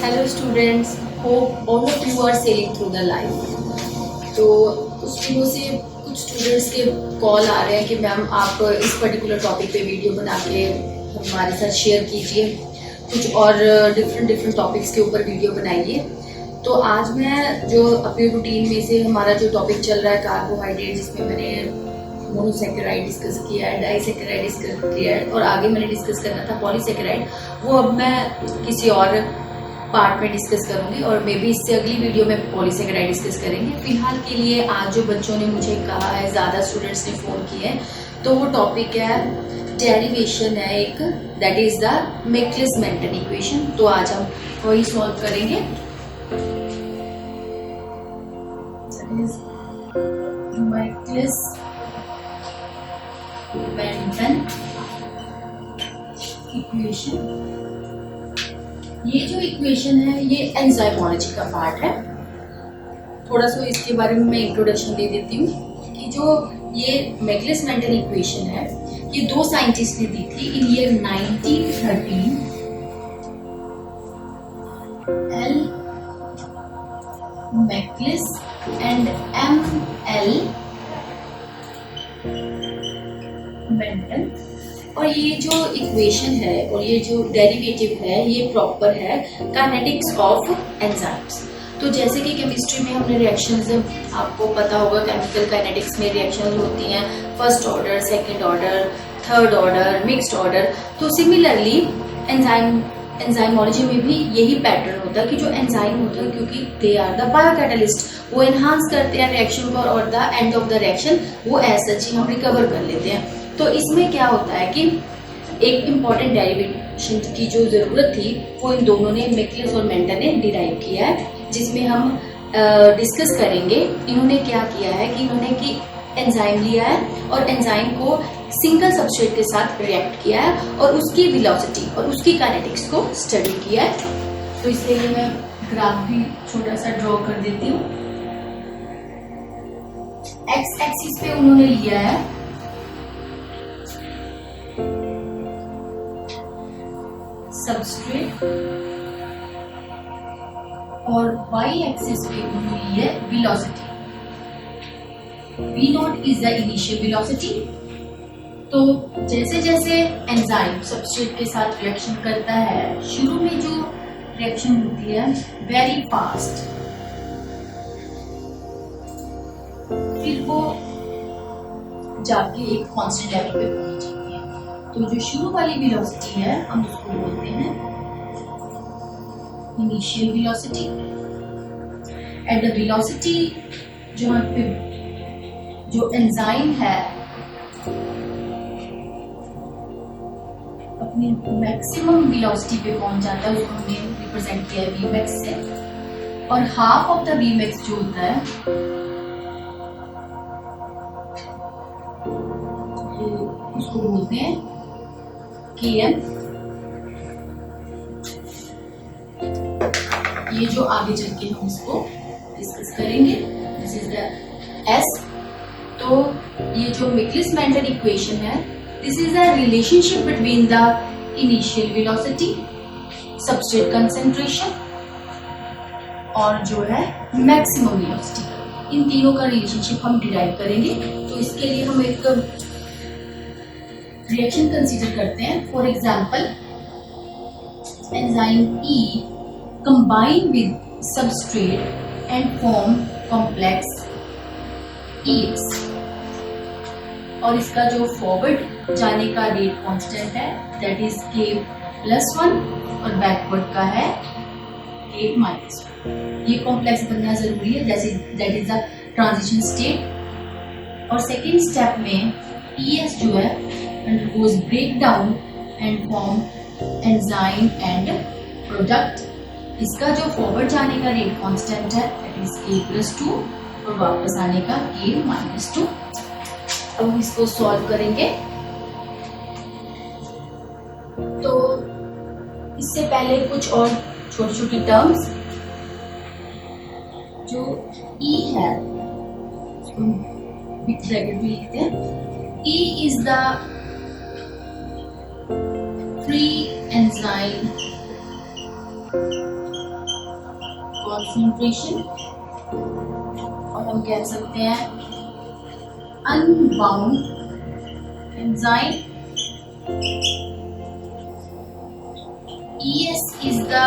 Hello students, hope all of you are sailing through the life. तो कुछ दिनों से कुछ स्टूडेंट्स के कॉल आ रहे हैं कि मैम आप इस पर्टिकुलर टॉपिक पे वीडियो बना के हमारे साथ शेयर कीजिए, कुछ और डिफरेंट टॉपिक्स के ऊपर वीडियो बनाइए। तो आज मैं जो अपनी रूटीन में से हमारा जो टॉपिक चल रहा है कार्बोहाइड्रेट, जिसमें मैंने मोनोसेकेराइड डिस्कस किया है, डाइसेकेराइड डिस्कस किया है और आगे मैंने डिस्कस करना था पॉलीसेकेराइड, वो अब मैं किसी और पार्ट में डिस्कस करूंगी और मे बी इससे अगली वीडियो में पॉलीसेकेराइड डिस्कस करेंगे। फिलहाल के लिए आज जो बच्चों ने मुझे कहा है, ज़्यादा स्टूडेंट्स ने फ़ोन किए हैं, तो वो टॉपिक है डेरिवेशन है एक, दैट इज़ द मैक्लिस-मेंटन इक्वेशन। तो आज हम वही सॉल्व करेंगे। मैक्लिस-मेंटन इक्वेशन, ये जो इक्वेशन है ये एंजाइमोलॉजी का पार्ट है। थोड़ा सा इसके बारे में मैं इंट्रोडक्शन दे देती हूँ कि जो ये मैक्लिस-मेंटन इक्वेशन है ये दो साइंटिस्ट ने दी थी in year 1913, L Michaelis and M L Menten. और ये जो इक्वेशन है और ये जो डेरिवेटिव है ये प्रॉपर है काइनेटिक्स ऑफ एंजाइम्स। तो जैसे कि केमिस्ट्री में हमने रिएक्शंस, आपको पता होगा केमिकल काइनेटिक्स में रिएक्शंस होती हैं first order, second order, third order, mixed order. तो सिमिलरली एंजाइमोलॉजी में भी यही पैटर्न होता है कि जो एंजाइम होता है, क्योंकि दे आर द बायोकैटलिस्ट, वो एनहांस करते हैं रिएक्शन को और the end of the reaction वो ऐसा ही हम रिकवर कर लेते हैं। तो इसमें क्या होता है कि एक इम्पॉर्टेंट डेरिवेशन की जो ज़रूरत थी वो इन दोनों ने, मैक्लिस और मेंटन ने डिराइव किया है, जिसमें हम डिस्कस करेंगे। इन्होंने क्या किया है कि इन्होंने कि एंजाइम लिया है और एंजाइम को सिंगल सबस्ट्रेट के साथ रिएक्ट किया है और उसकी वेलोसिटी और उसकी काइनेटिक्स को स्टडी किया है। तो इसलिए मैं ग्राफ भी छोटा सा ड्रॉ कर देती हूँ। एक्स एक्सिस पे उन्होंने लिया है सबस्ट्रेट और वाई एक्सिस पे उन्होंने ली है velocity. V naught is the initial velocity. तो जैसे जैसे एंजाइम सबस्ट्रेट के साथ रिएक्शन करता है, शुरू में जो रिएक्शन होती है वेरी फास्ट, फिर वो जाके एक कांस्टेंट लेवल पे पहुंच जाती है। तो जो शुरू वाली वेलोसिटी है हम उसको बोलते हैं initial velocity. At the velocity जहाँ पे जो एंजाइम है अपनी मैक्सिमम वेलोसिटी पे पहुंच जाता है, उसको हमने रिप्रेजेंट किया है Vmax से। और हाफ ऑफ द Vmax जो होता है उसको बोलते हैं Km। ये जो आगे चल के हम इसको डिस्कस करेंगे, दिस इज द S। तो ये जो मैक्लिस-मेंटन इक्वेशन है, this is a relationship between the initial velocity, substrate concentration और जो है मैक्सिमम वेलोसिटी। इन तीनों का रिलेशनशिप हम डिराइव करेंगे। तो इसके लिए हम एक रिएक्शन कंसीडर करते हैं। For example, enzyme E combine with substrate and form complex EX, और इसका जो फॉरवर्ड जाने का रेट कांस्टेंट है दैट इज K+1 और बैकवर्ड का है K-1। ये कॉम्प्लेक्स बनना जरूरी है, that is the transition state. और सेकेंड स्टेप में ES जो है undergoes breakdown and form enzyme and product। इसका जो फॉरवर्ड जाने का रेट कांस्टेंट है दैट इज K+2 और वापस आने का K-2। अब इसको सॉल्व करेंगे। तो इससे पहले कुछ और छोटी छोटी टर्म्स, जो E है उसको बिग ब्रैकेट में लिखते हैं। E is the free enzyme concentration, और हम कह सकते हैं unbound enzyme. ES is the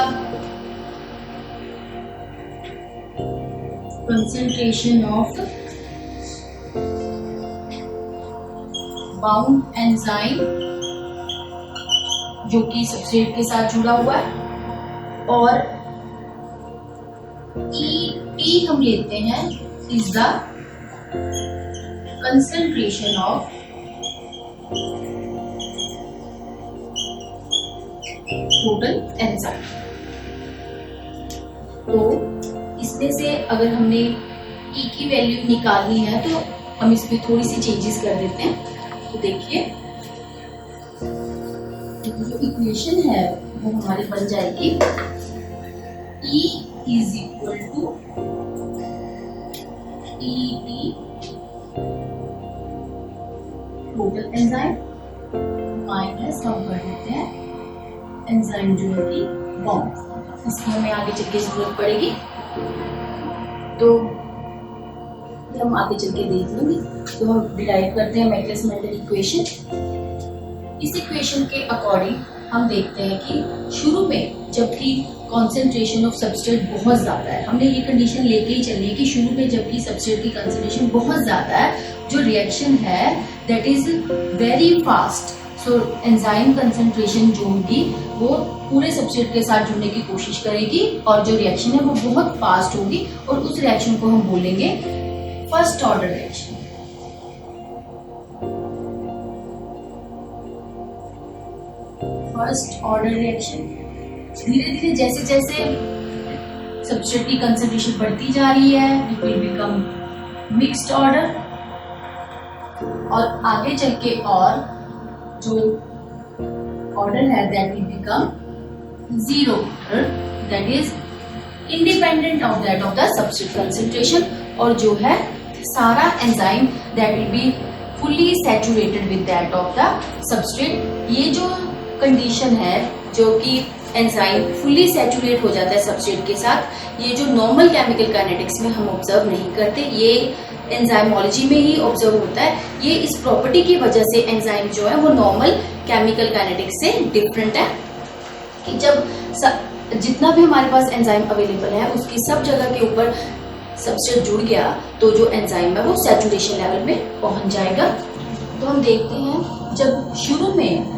concentration of bound enzyme जो कि सबस्ट्रेट के साथ जुड़ा हुआ है, और ET हम लेते हैं is the concentration of total enzyme. तो इसमें से अगर हमने E की वैल्यू निकालनी है तो हम इसमें थोड़ी सी चेंजेस कर देते हैं। तो देखिए जो इक्वेशन है वो हमारी बन जाएगी E is equal to ET total enzyme minus, हम कर देते हैं एंजाइम जो है कि बाउंड। इसकी हमें आगे चल के जरूरत पड़ेगी, तो हम आगे चल के देख लेंगे। तो हम डिराइव करते हैं मैक्सवेल इक्वेशन। इस इक्वेशन के अकॉर्डिंग हम देखते हैं कि शुरू में जबकि कॉन्सेंट्रेशन ऑफ सबस्ट्रेट बहुत ज़्यादा है, हमने ये कंडीशन लेके ही चलनी है कि शुरू में जबकि सबस्ट्रेट की कंसेंट्रेशन बहुत ज़्यादा है, जो रिएक्शन है that is very fast. So enzyme concentration जो होगी वो पूरे सबस्ट्रेट के साथ जुड़ने की कोशिश करेगी, और जो रिएक्शन है वो बहुत फास्ट होगी, और उस रिएक्शन को हम बोलेंगे first order reaction. First order reaction धीरे धीरे जैसे जैसे सबस्ट्रेट की कंसेंट्रेशन बढ़ती जा रही है it will become mixed order, और आगे चल के और जो ऑर्डर है that will become zero order, that is independent of that of the substrate concentration, और जो है सारा enzyme that will be fully saturated with that of the substrate. ये जो कंडीशन है जो कि एंजाइम फुल्ली सैचुरेट हो जाता है सबस्ट्रेट के साथ, ये जो नॉर्मल केमिकल काइनेटिक्स में हम ऑब्जर्व नहीं करते, ये एंजाइमोलॉजी में ही ऑब्जर्व होता है। ये इस प्रॉपर्टी की वजह से एंजाइम जो है वो नॉर्मल केमिकल काइनेटिक्स से डिफरेंट है कि जब जितना भी हमारे पास एंजाइम अवेलेबल है उसकी सब जगह के ऊपर सबस्ट्रेट जुड़ गया तो जो एंजाइम है वो सैचुरेशन लेवल में पहुंच जाएगा। तो हम देखते हैं जब शुरू में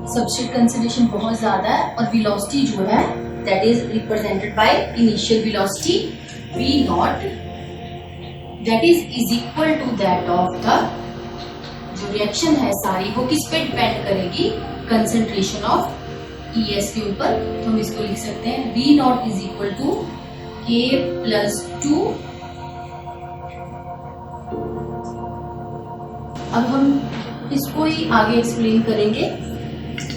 सबस्ट्रेट कंसेंट्रेशन बहुत ज्यादा है और वेलोसिटी जो है that is represented by initial velocity v naught, that is equal to that of the जो रिएक्शन है सारी वो किस पे डिपेंड करेगी, कंसेंट्रेशन ऑफ ES के ऊपर। तो हम इसको लिख सकते हैं v naught is equal to K+2। अब हम इसको ही आगे एक्सप्लेन करेंगे।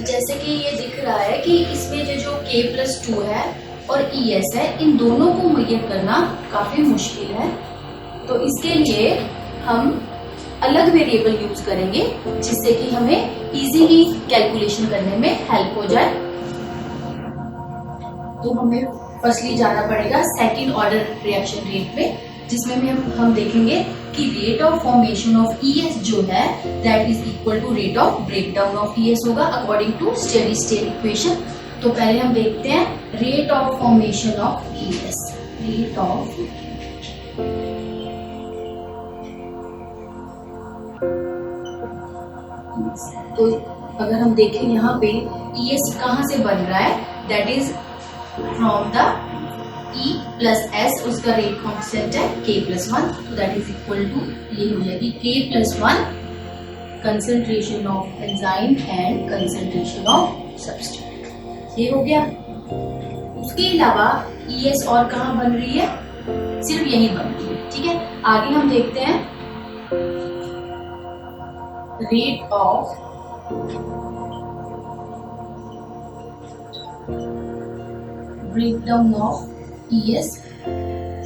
जैसे कि ये दिख रहा है कि इसमें जो K+2 है और ES है, इन दोनों को मेजर करना काफी मुश्किल है, तो इसके लिए हम अलग वेरिएबल यूज करेंगे जिससे कि हमें इजीली कैलकुलेशन करने में हेल्प हो जाए। तो हमें फर्स्टली जाना पड़ेगा सेकंड ऑर्डर रिएक्शन रेट में, जिसमें भी हम देखेंगे कि rate of formation of ES जो है that is equal to rate of breakdown of ES होगा according to steady state equation. तो पहले हम देखते हैं rate of formation of ES। Rate of तो अगर हम देखें यहाँ पे ES कहाँ से बन रहा है, that is from the E plus S, उसका रेट कॉन्स्टेंट है K+1, तो दैट इज इक्वल टू ये हो जाएगी K+1 concentration of enzyme and concentration of substrate. ये हो गया। उसके अलावा ES और कहाँ बन रही है, सिर्फ यही बन रही है, ठीक है। आगे हम देखते हैं rate of breakdown of ES।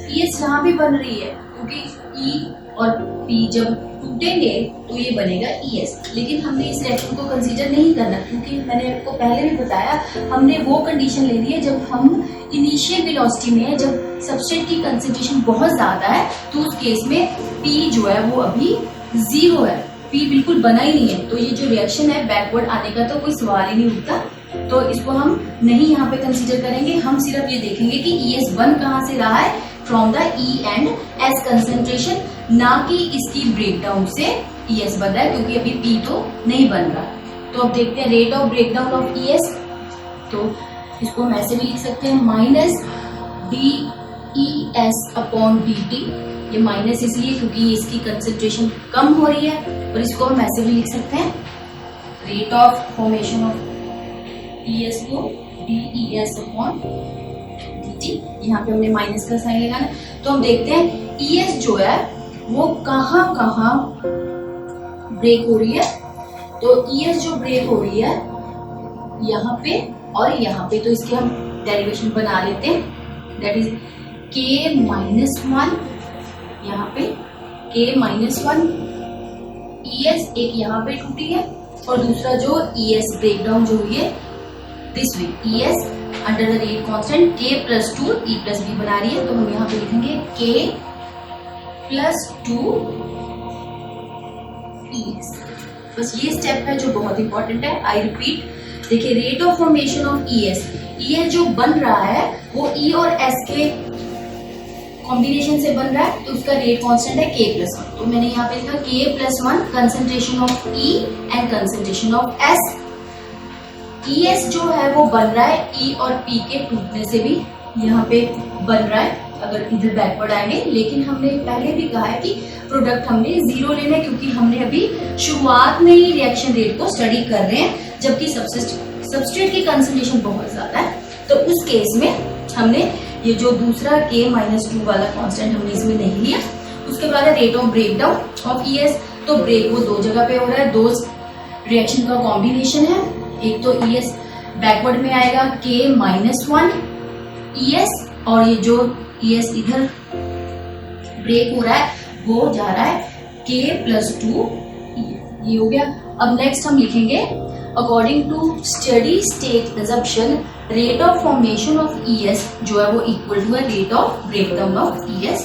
ES यहाँ भी बन रही है क्योंकि E और P जब 2 टूटेंगे तो ये बनेगा ES। लेकिन हमने इस रिएक्शन को कंसीडर नहीं करना, क्योंकि मैंने आपको पहले भी बताया हमने वो कंडीशन ले ली है जब हम इनिशियल वेलोसिटी में है, जब सबस्ट्रेट की कंसेंट्रेशन बहुत ज्यादा है, तो उस केस में P जो है वो अभी 0 है, P बिल्कुल बना ही नहीं है। तो ये जो रिएक्शन है बैकवर्ड आने का तो कोई सवाल ही नहीं उठता, तो इसको हम नहीं यहाँ पे कंसीडर करेंगे। हम सिर्फ ये देखेंगे कि ES बन कहाँ से रहा है, from the E and S concentration, ना कि इसकी ब्रेकडाउन से ES बन रहा है, क्योंकि अभी P तो नहीं बन रहा। तो अब देखते हैं rate of breakdown of ES। तो इसको हम ऐसे भी लिख सकते हैं माइनस DES अपॉन DT। ये माइनस इसलिए क्योंकि इसकी कंसेंट्रेशन कम हो रही है, और इसको हम ऐसे भी लिख सकते हैं rate of formation of ES को DES अपॉन DT। यहाँ पे हमने माइनस का साइन लगाना। तो हम देखते हैं ES जो है वो कहाँ कहाँ ब्रेक हो रही है। तो ES जो ब्रेक हो रही है यहाँ पे और यहाँ पे, तो इसके हम डेरिवेशन बना लेते हैं, दैट इज K-1 यहाँ पे K-1 ES एक यहाँ पे टूटी है, और दूसरा जो ES ब्रेकडाउन जो हुई है this way ES under the rate constant K+2 E+B बना रही है। तो हम यहाँ पे लिखेंगे K+2 ES। बस ये स्टेप है जो बहुत इंपॉर्टेंट है। आई रिपीट, देखिए rate of formation of ES जो बन रहा है वो E और S के कॉम्बिनेशन से बन रहा है, तो उसका रेट कांस्टेंट है K+1। तो मैंने यहाँ पे लिखा K+1 concentration of E and concentration of S। ES जो है वो बन रहा है E और P के टूटने से भी यहाँ पे बन रहा है, अगर इधर बैकवर्ड आएंगे। लेकिन हमने पहले भी कहा है कि प्रोडक्ट हमने 0 लेना है, क्योंकि हमने अभी शुरुआत में ही रिएक्शन रेट को स्टडी कर रहे हैं, जबकि सबस्ट्रेट की कंसेंट्रेशन बहुत ज्यादा है। तो उस केस में हमने ये जो दूसरा K-2 वाला कांस्टेंट हमने इसमें नहीं लिया। उसके बाद है rate of breakdown of ES। तो ब्रेक वो दो जगह पे हो रहा है, दो रिएक्शन का कॉम्बिनेशन है। एक तो ES बैकवर्ड में आएगा K-1 ES, और ये जो ES इधर ब्रेक हो रहा है वो जा रहा है K+2 ये हो गया। अब नेक्स्ट हम लिखेंगे according to steady state assumption rate of formation of ES जो है वो इक्वल टू है rate of breakdown of ES।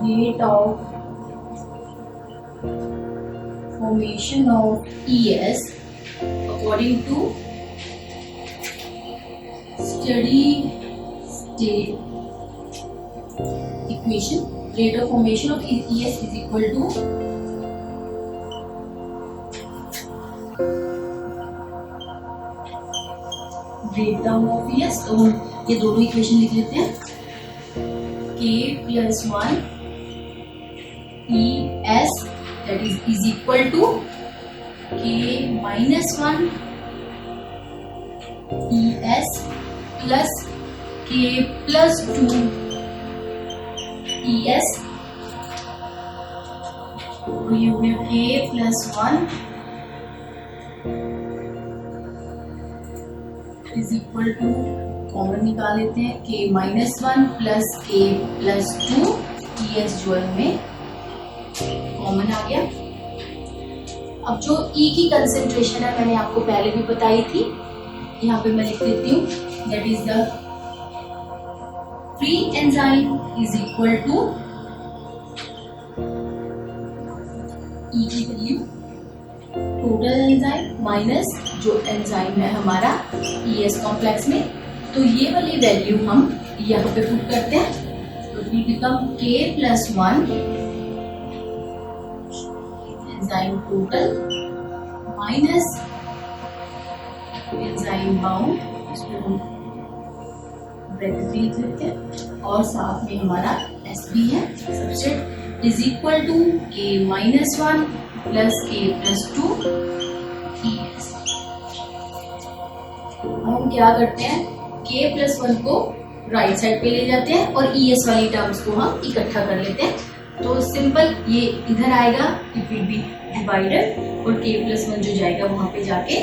Rate of formation of ES according to steady state equation, rate of formation of ES is equal to breakdown of ES। तो हम ये दोनों equation लिख लेते हैं, K+1 ES that is equal to K-1 ES plus K+2 ES। तो ये हो गया K+1 is equal to, common निकाल लेते हैं, K-1 plus K+2 ES जो है कॉमन आ गया। अब जो E की कंसेंट्रेशन है मैंने आपको पहले भी बताई थी, यहाँ पे मैं लिख देती हूँ, that is the free enzyme is equal to E की वैल्यू टोटल एंजाइम माइनस जो एंजाइम है हमारा ES कॉम्प्लेक्स में। तो ये वाली वैल्यू हम यहाँ पे पुट करते हैं, तो it will become K+1 enzyme total minus enzyme bound, इसको हम ब्रैकेट लिख लेते हैं, और साथ में हमारा SB है substrate is equal to K-1 plus K+2 ES। हम क्या करते हैं, K+1 को राइट साइड पे ले जाते हैं और ES वाली टर्म्स को हम इकट्ठा कर लेते हैं। तो सिंपल ये इधर आएगा, इट विल बी डिवाइडेड, और K+1 जो जाएगा वहां पे जाके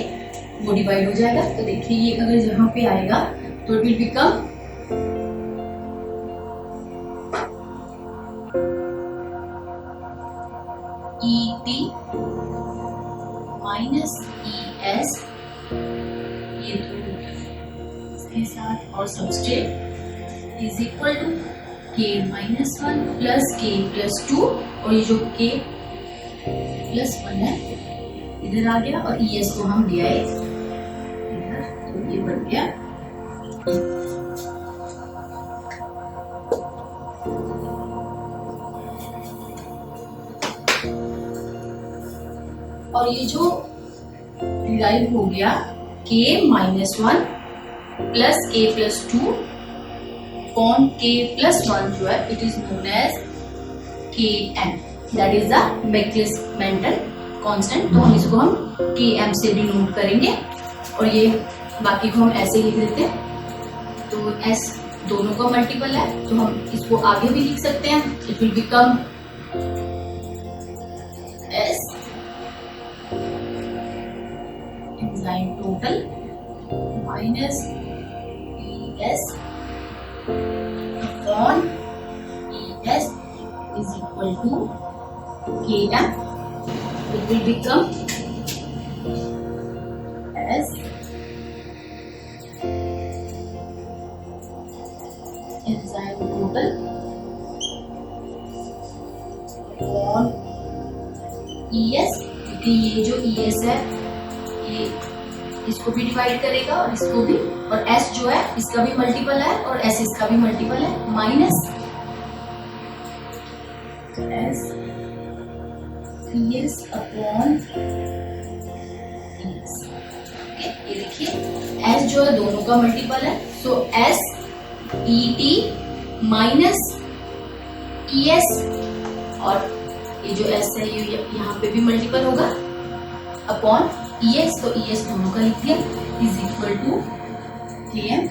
वो डिवाइड हो जाएगा। तो देखिए ये अगर यहाँ पे आएगा तो it will become ET minus ES, ये तो इसके साथ, और substrate is equal to K-1 plus K+2, और ये जो K+1 है इधर आ गया, और ES को हम ले आए इधर, तो ये बन गया। और ये जो डिराइव हो गया K-1 plus K+2 upon K+1 जो है, it is known as Km, that is the Maxwell constant. तो हम इसको हम Km से डिनोट करेंगे, और ये बाकी को हम ऐसे लिख देते हैं। तो S दोनों का मल्टीपल है, तो हम इसको आगे भी लिख सकते हैं। It will become S enzyme total minus ES upon ES is equal to Km. It will become as enzyme total upon ES, क्योंकि ये जो ES है ये इसको भी डिवाइड करेगा और इसको भी, और S जो है इसका भी मल्टीपल है और S इसका भी मल्टीपल है, minus S ES upon ES। Okay, ये देखिए S जो है दोनों का मल्टीपल है, सो S ET माइनस ES, और ये जो S है ये यहाँ पे भी मल्टीपल होगा अपॉन ES, तो ES दोनों का लिख दिया, इज इक्वल टू Km।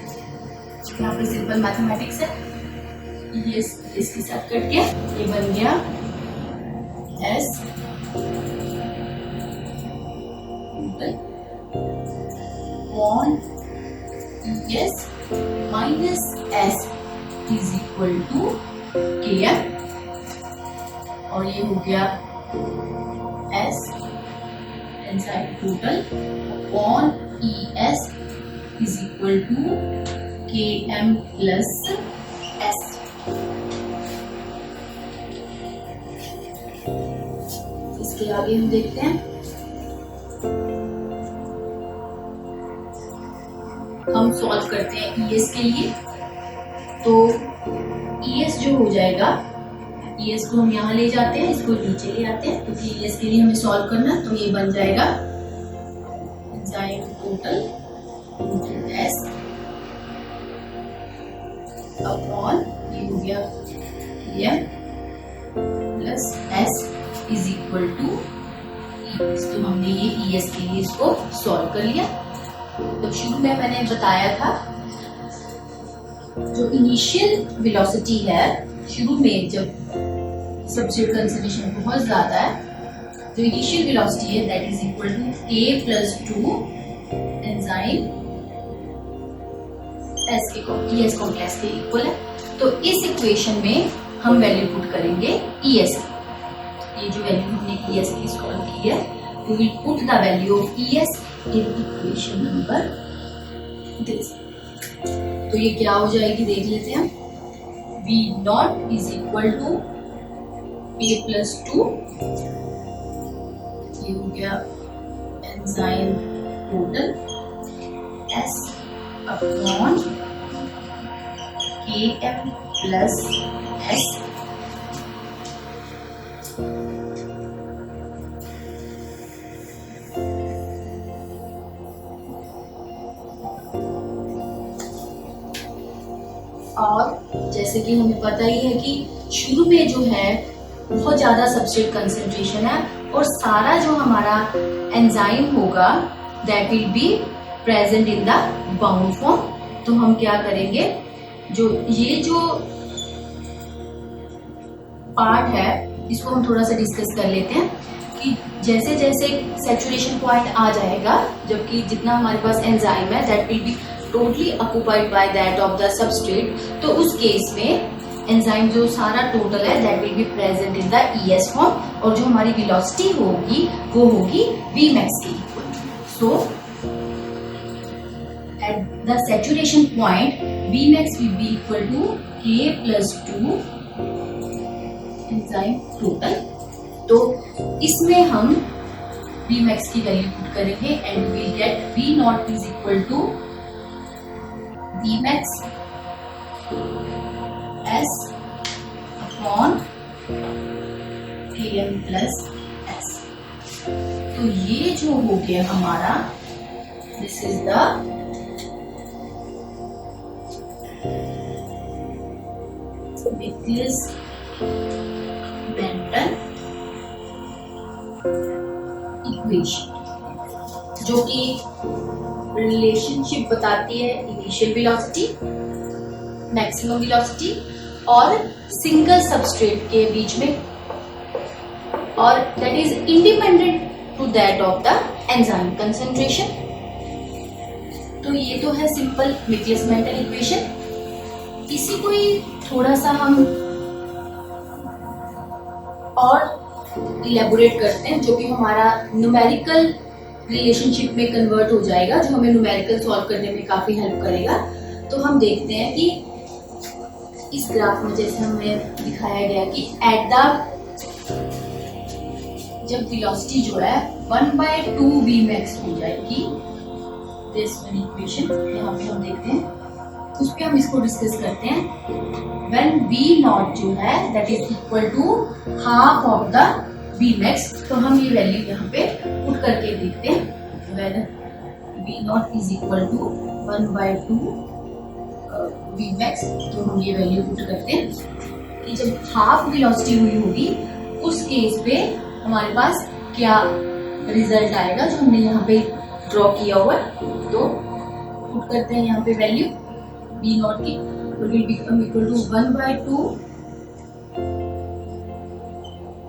यहाँ पे सिंपल मैथमेटिक्स है, ES इसके साथ कट गया, ये बन गया S upon ES minus S is equal to Km, और ये हो गया S enzyme total upon ES is equal to Km plus S। इसके आगे हम देखते हैं, हम सॉल्व करते हैं ES के लिए। तो ES जो हो जाएगा, ES को हम यहाँ ले जाते हैं, इसको नीचे ले आते हैं, क्योंकि ES के लिए हमें सॉल्व करना, तो ये बन जाएगा enzyme total into S upon, ये हो गया Km plus S is equal to ES। तो हमने ये ES के लिए इसको सॉल्व कर लिया। तो शुरू में मैंने बताया था जो इनिशियल वेलोसिटी है, शुरू में जब सब्सट्रेट कंसंट्रेशन बहुत ज्यादा है, तो इनिशियल वेलोसिटी है that is equal to K+2 enzyme S के ES कॉम्प्लेक्स के इक्वल है। तो इस इक्वेशन में हम वैल्यू पुट करेंगे ES, ये जो वैल्यू हमने ES की सॉल्व की है, we will put the value of ES in equation number this. तो ये क्या हो जाएगी देख लेते हैं, V0 is equal to K+2, ये हो गया enzyme total S upon Km plus S। और जैसे कि हमें पता ही है कि शुरू में जो है बहुत ज्यादा सबस्ट्रेट कंसंट्रेशन है, और सारा जो हमारा एंजाइम होगा that will be present in the bound form. तो हम क्या करेंगे, जो ये जो पार्ट है इसको हम थोड़ा सा डिस्कस कर लेते हैं कि जैसे जैसे सैचुरेशन पॉइंट आ जाएगा, जबकि जितना हमारे पास एंजाइम है that will be totally occupied by that of the substrate, तो उस केस में एंजाइम जो सारा टोटल है that will be present in the ES form, और जो हमारी वेलोसिटी होगी वो होगी Vmax के equal. So at the saturation point Vmax will be equal to K plus 2 enzyme total. तो इसमें हम Vmax की वैल्यू पुट करेंगे and we get V naught is equal to Vmax S upon Km plus S। तो ये जो हो गया हमारा, this is the Michaelis Menten equation, जो कि रिलेशनशिप बताती है इनिशियल वेलोसिटी, मैक्सिमम वेलोसिटी और सिंगल सबस्ट्रेट के बीच में, और that is independent to that of the enzyme concentration. तो ये तो है सिंपल मिक्लिस-मेंटन इक्वेशन। इसी को ही थोड़ा सा हम और इलेबोरेट करते हैं, जो कि हमारा न्यूमेरिकल रिलेशनशिप में कन्वर्ट हो जाएगा, जो हमें न्यूमेरिकल सॉल्व करने में काफी हेल्प करेगा। तो हम देखते हैं कि इस ग्राफ में जैसे हमें दिखाया गया कि एट द जब वेलोसिटी जो है 1/2 Vmax हो जाएगी, दिस वन इक्वेशन यहाँ पे हम देखते हैं, उस पे हम इसको डिस्कस करते हैं। व्हेन V नॉट जो है that is equal to half of the Vmax, तो हम ये वैल्यू यहाँ पे पुट करके देखते हैं। When V naught is equal to 1/2 Vmax, तो हम ये वैल्यू पुट करते हैं कि जब हाफ वेलोसिटी हुई होगी उस केस पे हमारे पास क्या रिजल्ट आएगा, जो हमने यहाँ पे ड्रॉ किया हुआ है। तो पुट करते हैं यहाँ पे वैल्यू V नॉट की, तो will become equal to 1/2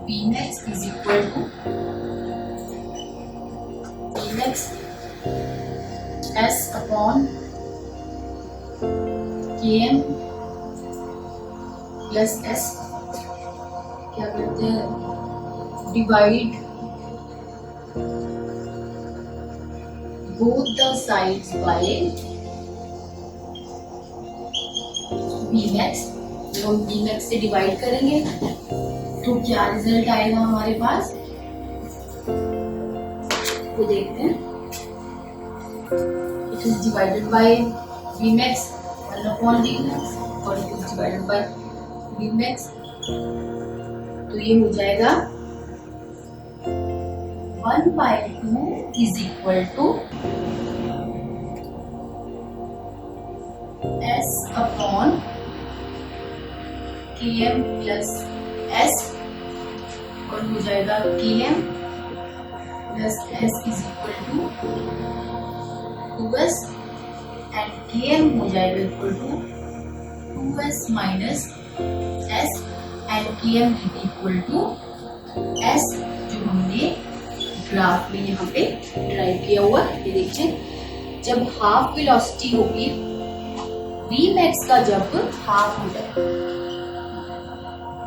Vmax is equal to Vmax S upon Km plus S। क्या करते हैं, divide both the sides by Vmax। तो हम Vmax से डिवाइड करेंगे तो क्या रिजल्ट आएगा हमारे पास, वो देखते हैं। It is divided by Vmax 1/Vmax और it is divided by Vmax, तो ये हो जाएगा 1/2 is equal to S upon Km plus S, और हो जाएगा Km plus S is equal to 2S and Km हो जाएगा equal to 2S minus S and Km equal to S, जो हमने ग्राफ में यहाँ पे ड्राइव किया हुआ। ये देखिए, जब हाफ वेलोसिटी होगी Vmax का, जब हाफ हो जाएगा,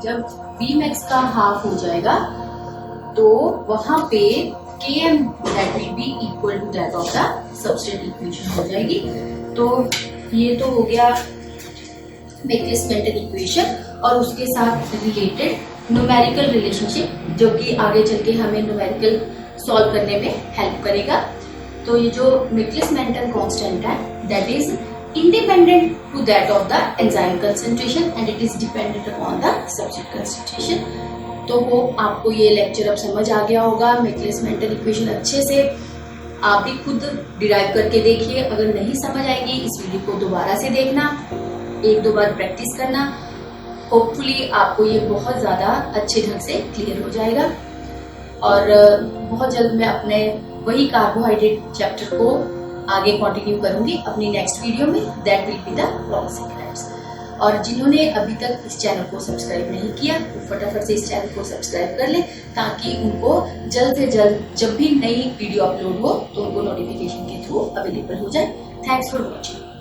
जब Vmax का हाफ हो जाएगा तो वहां पे Km that will be equal to that of the substrate equation हो जाएगी। तो ये तो हो गया मिक्लिस-मेंटन इक्वेशन और उसके साथ रिलेटेड न्यूमेरिकल रिलेशनशिप, जो कि आगे चल के हमें न्यूमेरिकल सॉल्व करने में हेल्प करेगा। तो ये जो मिक्लिस-मेंटन कांस्टेंट है that is independent to that of the enzyme concentration and it is dependent upon the substrate concentration। तो होप आपको ये लेक्चर अब समझ आ गया होगा। मिक्लिस-मेंटन इक्वेशन अच्छे से आप भी खुद डिराइव करके देखिए। अगर नहीं समझ आएगी इस वीडियो को दोबारा से देखना, 1-2 बार प्रैक्टिस करना। होपफुली आपको ये बहुत ज़्यादा अच्छे ढंग से क्लियर हो जाएगा। और बहुत जल्द मैं अपने वही कार्बोहाइड्रेट चैप्टर को आगे कंटिन्यू करूंगी अपनी नेक्स्ट वीडियो में, that will be the polysaccharides. और जिन्होंने अभी तक इस चैनल को सब्सक्राइब नहीं किया वो फटाफट से इस चैनल को सब्सक्राइब कर ले, ताकि उनको जल्द से जल्द जब भी नई वीडियो अपलोड हो तो उनको नोटिफिकेशन के थ्रू अवेलेबल हो जाए। Thanks for watching.